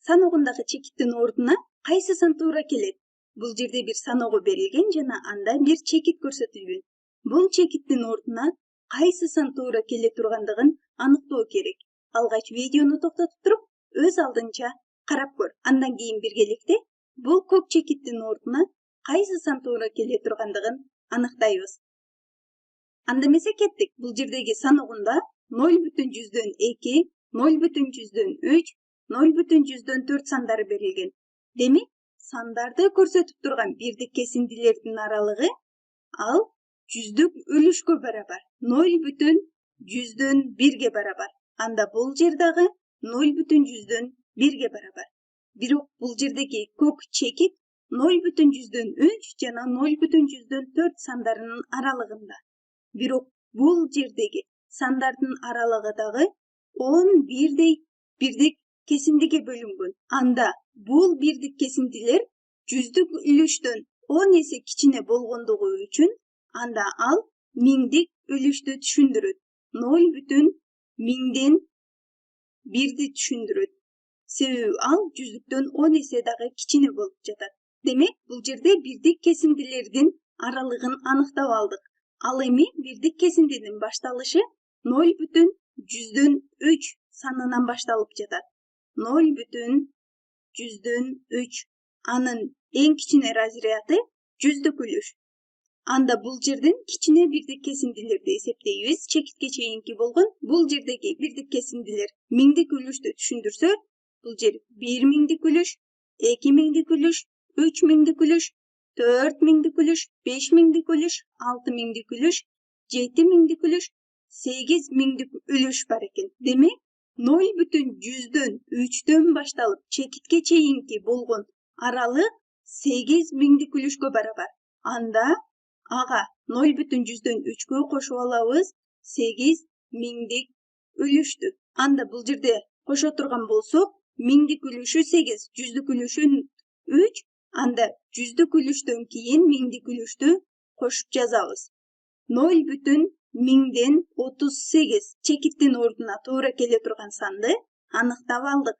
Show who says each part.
Speaker 1: саногундагы чекиттин ордуна кайсы сан туура келет? Бул жерде бир саноого берилген жана анда бир чекит көрсөтүлгөн. Бул чекиттин ордуна кайсы сан туура келе тургандыгын аныктоо керек. Алгач видеону токтотуп туруп, өз алдынча карап көр. Андан кийин биргеликте бул көк чекиттин ордуна кайсы сан туура келе тургандыгын аныктайбыз. Анда эмесе кеттик. Бул жердеги саногунда 0,2, 0,3, 0,4 сандары берилген. Демек, сандарды көрсөтүп турган бирдик кесиндилердин аралыгы ал жүздүк үлүшкө барабар. 0,100ге барабар. Анда бул жердагы 0,100ге барабар. Бирок бул жердеги көк чекит 0,3 жана 0,4 сандарынын аралыгында. Бирок бул жердеги сандардын аралыгы дагы 10 бирдик кесиндиге бөлүнгөн. Анда бул бирдик кесиндилер жүздүк үлүштөн 10 эсе кичине болгондугу үчүн анда ал миңдик үлүштү түшүндүрөт. 0,1000ден 1ди түшүндүрөт. Себеби ал жүздүктөн 10 эсе дагы кичине болуп жатат. Демек, бул жерде бирдик кесиндилердин аралыгын аныктап алдык. Ал эми бирдик кесиндинин башталышы 0,100 санынан башталып жатат. 0,100. Анын эң кичине разряды жүздүк үлүш. Анда бул жерден кичине бирдик кесиндилерди эсептейбиз. Чекитке чейинки болгон бул жердеги бирдик кесиндилер миңдик үлүштү түшүндүрсө, бул жер 1 миңдик үлүш, 2 миңдик үлүш, 3 миңдик үлүш, 4 миңдик үлүш, 5 миңдик үлүш, 6 миңдик үлүш, 7 миңдик үлүш, 8 миңдик үлүш бар экен. Демек, 0,100дөн башталып чекитке чейинки болгон аралык 8 миңдик үлүшкө барабар. Анда ага 0,100дөн кошуп алабыз 8 миңдик үлүштү. Анда бул жерде кошо турган болсок, миңдик үлүшү 8, жүздүк үлүшү 3, анда жүздүк үлүштөн кийин миңдик үлүштү кошуп жазабыз. 0,1000ден 38 чекиттин ордуна туура келе турган санды аныктап алдык.